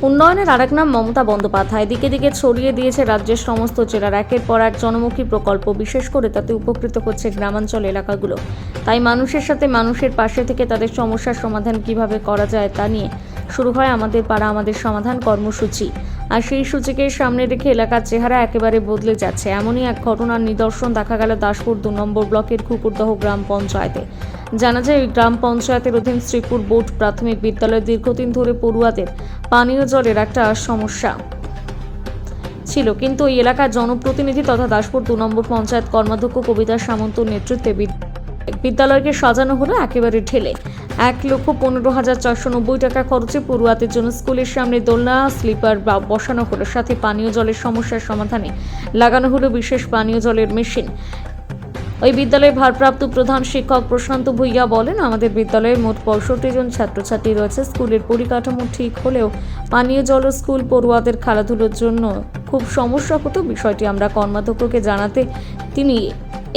উন্নয়নের আরেক নাম মমতা বন্দ্যোপাধ্যায়। দিকে দিকে ছড়িয়ে দিয়েছে রাজ্যের সমস্ত জেলার একের পর এক জনমুখী প্রকল্প। বিশেষ করে তাতে উপকৃত হচ্ছে গ্রামাঞ্চল এলাকাগুলো। তাই মানুষের সাথে মানুষের পাশে থেকে তাদের সমস্যার সমাধান কিভাবে করা যায় তা নিয়ে শুরু হয় আমাদের পাড়া আমাদের সমাধান কর্মসূচি। আর সেই সূচিকে সামনে রেখে এলাকার চেহারা একেবারে বদলে যাচ্ছে। এমনই এক ঘটনার নিদর্শন দেখা গেল দাসপুর 2 নম্বর ব্লকের কুকুরদহ গ্রাম পঞ্চায়েতে। জানা যায়, ওই গ্রাম পঞ্চায়েতের অধীন শ্রীপুর বোর্ড প্রাথমিক বিদ্যালয়ে দীর্ঘদিন ধরে পড়ুয়াদের পানীয় জলের একটা সমস্যা ছিল। কিন্তু এই এলাকার জনপ্রতিনিধি তথা দাসপুর 2 নম্বর পঞ্চায়েত কর্মাধ্যক্ষ কবিতা সামন্ত নেতৃত্বে বিদ্যালয়কে সাজানো হলো একেবারে ঢেলে। 1,15,490 টাকা খরচে পড়ুয়াদের জন্য স্কুলের সামনে দোলনা, স্লিপার বসানো হলো। সাথে পানীয় জলের সমস্যার সমাধানে লাগানো হলো বিশেষ পানীয় জলের মেশিন। ওই বিদ্যালয়ের ভারপ্রাপ্ত প্রধান শিক্ষক প্রশান্ত ভূঁইয়া বলেন, আমাদের বিদ্যালয়ে মোট 65 জন ছাত্রছাত্রী রয়েছে। স্কুলের পরিকাঠামো ঠিক হলেও পানীয় জল ও স্কুল পড়ুয়াদের খেলাধুলোর জন্য খুব সমস্যা হতো। বিষয়টি আমরা কর্মাধ্যক্ষকে জানাতে তিনি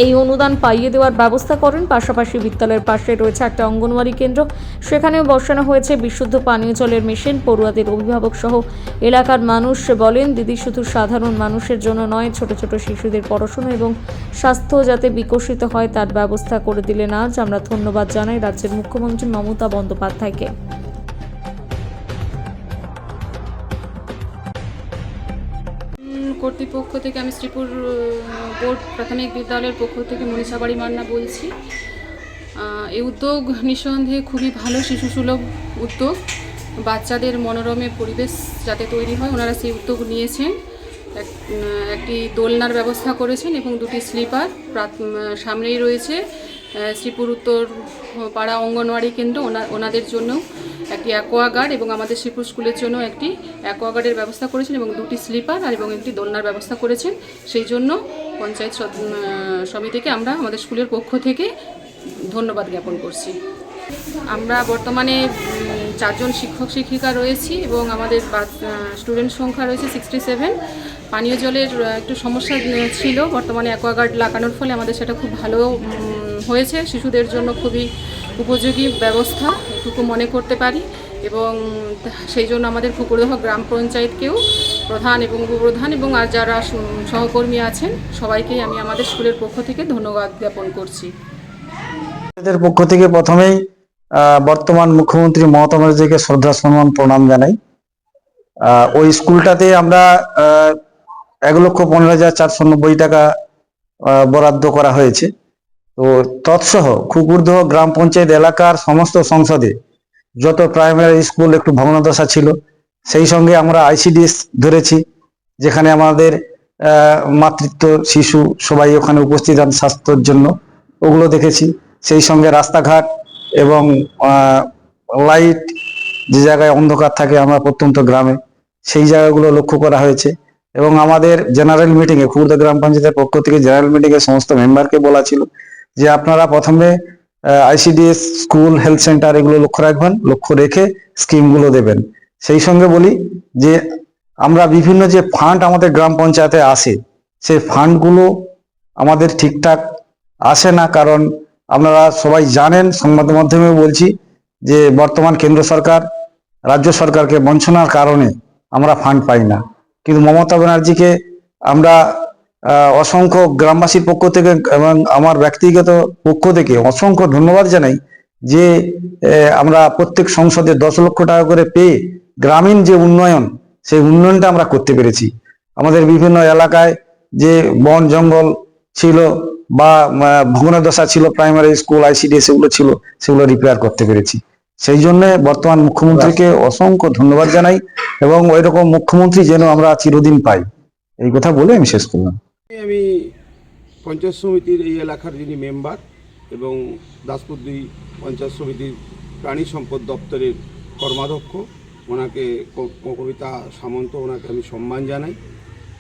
এই অনুদান পাইয়ে দেওয়ার ব্যবস্থা করেন। পাশাপাশি বিদ্যালয়ের পাশে রয়েছে একটা অঙ্গনওয়াড়ি কেন্দ্র, সেখানেও বসানো হয়েছে বিশুদ্ধ পানীয় জলের মেশিন। পড়ুয়াদের অভিভাবক সহ এলাকার মানুষ বলেন, দিদি শুধু সাধারণ মানুষের জন্য নয়, ছোট ছোট শিশুদের পড়াশোনা এবং স্বাস্থ্য যাতে বিকশিত হয় তার ব্যবস্থা করে দিলেন। আজ আমরা ধন্যবাদ জানাই রাজ্যের মুখ্যমন্ত্রী মমতা বন্দ্যোপাধ্যায়কে। কর্তৃপক্ষ থেকে আমি শ্রীপুর বোর্ড প্রাথমিক বিদ্যালয়ের পক্ষ থেকে মনীষা বাড়ি মান্না বলছি। এই উদ্যোগ নিঃসন্দেহে খুবই ভালো, শিশুসুলভ উদ্যোগ। বাচ্চাদের মনোরমে পরিবেশ যাতে তৈরি হয়, ওনারা সেই উদ্যোগ নিয়েছেন। একটি দোলনার ব্যবস্থা করেছেন এবং 2টি স্লিপার। সামনেই রয়েছে শ্রীপুর উত্তর পাড়া অঙ্গনওয়াড়ি কেন্দ্র, ওনাদের জন্য একটি অ্যাকোয়াগার্ড এবং আমাদের শ্রীপুর স্কুলের জন্য একটি অ্যাকোয়াগার্ডের ব্যবস্থা করেছেন এবং 2টি স্লিপার এবং একটি দোলনার ব্যবস্থা করেছেন। সেই জন্য পঞ্চায়েত সমিতিকে আমরা আমাদের স্কুলের পক্ষ থেকে ধন্যবাদ জ্ঞাপন করছি। আমরা বর্তমানে 4 জন শিক্ষক শিক্ষিকা রয়েছি এবং আমাদের স্টুডেন্ট সংখ্যা রয়েছে 67। পানীয় জলের একটু সমস্যা ছিল, বর্তমানে অ্যাকোয়াগার্ড লাগানোর ফলে আমাদের সেটা খুব ভালো হয়েছে। শিশুদের জন্য খুবই উপযোগী ব্যবস্থা এটুকু মনে করতে পারি এবং সেই জন্য আমাদের কুকুরদহ গ্রাম পঞ্চায়েতকেও প্রধান এবং উপপ্রধান এবং আর যারা সহকর্মী আছেন সবাইকেই আমি আমাদের স্কুলের পক্ষ থেকে ধন্যবাদ জ্ঞাপন করছি। এদের পক্ষ থেকে প্রথমেই বর্তমান মুখ্যমন্ত্রী মমতা ব্যানার্জিকে শ্রদ্ধা সম্মান প্রণাম জানাই। ওই স্কুলটাতে আমরা 1,15,490 টাকা বরাদ্দ করা হয়েছে। তো তৎসহ কুকুরদহ গ্রাম পঞ্চায়েত এলাকার সমস্ত সংসদে যত প্রাইমারি স্কুল একটু ভগ্নদশা ছিল, সেই সঙ্গে আমরা ICDS ধরেছি, যেখানে আমাদের মাতৃত্ব শিশু সবাই ওখানে উপস্থিত হন স্বাস্থ্যের জন্য, ওগুলো দেখেছি। সেই সঙ্গে রাস্তাঘাট এবং লাইট, যে জায়গায় অন্ধকার থাকে আমরা প্রত্যন্ত গ্রামে, সেই জায়গাগুলো লক্ষ্য করা হয়েছে। এবং আমাদের জেনারেল মিটিংয়ে কুকুরদহ গ্রাম পঞ্চায়েতের পক্ষ থেকে জেনারেল মিটিংয়ে সমস্ত মেম্বারকে বলা ছিল যে আপনারা প্রথমে ICDS স্কুল, হেলথ সেন্টার এগুলো লক্ষ্য রাখবেন, লক্ষ্য রেখে স্কিমগুলো দেবেন। সেই সঙ্গে বলি যে আমরা বিভিন্ন যে ফান্ড আমাদের গ্রাম পঞ্চায়েতে আসে, সেই ফান্ডগুলো আমাদের ঠিকঠাক আসে না। কারণ আপনারা সবাই জানেন, সংবাদ মাধ্যমে বলছি যে বর্তমান কেন্দ্র সরকার রাজ্য সরকারকে বঞ্চনার কারণে আমরা ফান্ড পাই না। কিন্তু মমতা ব্যানার্জিকে আমরা অসংখ্য গ্রামবাসীর পক্ষ থেকে এবং আমার ব্যক্তিগত পক্ষ থেকে অসংখ্য ধন্যবাদ জানাই যে আমরা প্রত্যেক সংসদে 10 লক্ষ টাকা করে পেয়ে গ্রামীণ যে উন্নয়ন, সেই উন্নয়নটা আমরা করতে পেরেছি। আমাদের বিভিন্ন এলাকায় যে বন জঙ্গল ছিল বা ভগ্নদশা ছিল, প্রাইমারি স্কুল, ICDS এগুলো ছিল, সেগুলো রিপেয়ার করতে পেরেছি। সেই জন্য বর্তমান মুখ্যমন্ত্রীকে অসংখ্য ধন্যবাদ জানাই এবং ওই রকম মুখ্যমন্ত্রী যেন আমরা চিরদিন পাই, এই কথা বলে আমি শেষ করলাম। আমি পঞ্চায়েত সমিতির এই এলাকার যিনি মেম্বার এবং দাসপুর 2 পঞ্চায়েত সমিতির প্রাণী সম্পদ দপ্তরের কর্মাধ্যক্ষ, ওনাকে কবিতা সামন্ত, ওনাকে আমি সম্মান জানাই।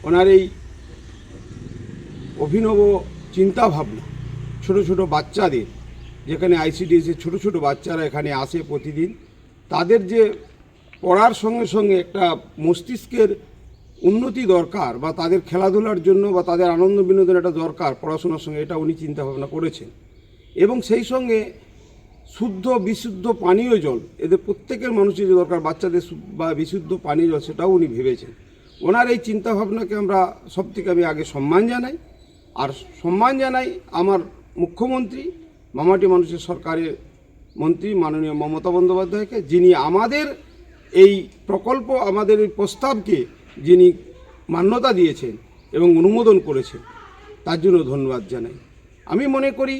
ওনার এই অভিনব চিন্তা ভাবনা, ছোট ছোট বাচ্চাদের, যেখানে ICDS এর ছোট ছোট বাচ্চারা এখানে আসে প্রতিদিন, তাদের যে পড়ার সঙ্গে সঙ্গে একটা মস্তিষ্কের উন্নতি দরকার বা তাদের খেলাধুলার জন্য বা তাদের আনন্দ বিনোদন একটা দরকার পড়াশোনার সঙ্গে, এটা উনি চিন্তা ভাবনা করেছেন। এবং সেই সঙ্গে শুদ্ধ বিশুদ্ধ পানীয় জল, এদের প্রত্যেকের মানুষের যে দরকার, বাচ্চাদের বা বিশুদ্ধ পানীয় জল, সেটাও উনি ভেবেছেন। ওনার এই চিন্তাভাবনাকে আমরা সব থেকে আমি আগে সম্মান জানাই। আর সম্মান জানাই আমার মুখ্যমন্ত্রী, মামাটি মানুষের সরকারের মন্ত্রী মাননীয় মমতা বন্দ্যোপাধ্যায়কে, যিনি আমাদের এই প্রকল্প, আমাদের এই প্রস্তাবকে যিনি মান্যতা দিয়েছেন এবং অনুমোদন করেছেন, তার জন্য ধন্যবাদ জানাই। আমি মনে করি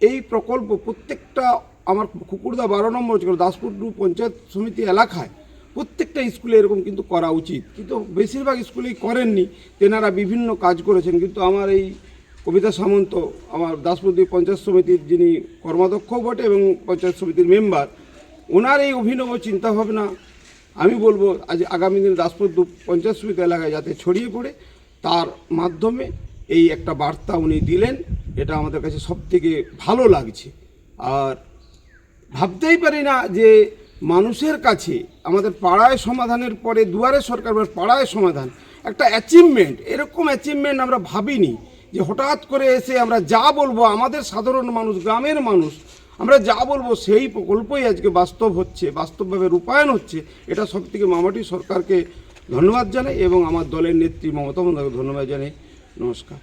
এই প্রকল্প প্রত্যেকটা আমার কুকুরদা 12 নম্বর দাসপুর পঞ্চায়েত সমিতি এলাকায় প্রত্যেকটা স্কুলে এরকম কিন্তু করা উচিত, কিন্তু বেশিরভাগ স্কুলেই করেননি। তেনারা বিভিন্ন কাজ করেছেন, কিন্তু আমার এই কবিতা সামন্ত, আমার দাসপুর পঞ্চায়েত সমিতির যিনি কর্মাধ্যক্ষও বটে এবং পঞ্চায়েত সমিতির মেম্বার, ওনার এই অভিনব চিন্তাভাবনা আমি বলবো আজ আগামী দিনে দাসপুর পঞ্চায়েত সমিতি এলাকায় যাতে ছড়িয়ে পড়ে, তার মাধ্যমে এই একটা বার্তা উনি দিলেন। এটা আমাদের কাছে সবথেকে ভালো লাগছে। আর ভাবতেই পারি না যে মানুষের কাছে আমাদের পাড়ায় সমাধানের পরে দুয়ারে সরকার, পাড়ায় সমাধান একটা অ্যাচিভমেন্ট, এরকম অ্যাচিভমেন্ট আমরা ভাবিনি যে হঠাৎ করে এসে আমরা যা বলবো, আমাদের সাধারণ মানুষ, গ্রামের মানুষ, আমরা যা বলবো সেই প্রকল্পই আজকে বাস্তব হচ্ছে, বাস্তবভাবে রূপায়ণ হচ্ছে। এটা সবথেকে মামাটি সরকারকে ধন্যবাদ জানাই এবং আমার দলের নেত্রী মমতা বন্দ্যোপাধ্যায়কে ধন্যবাদ জানাই। নমস্কার।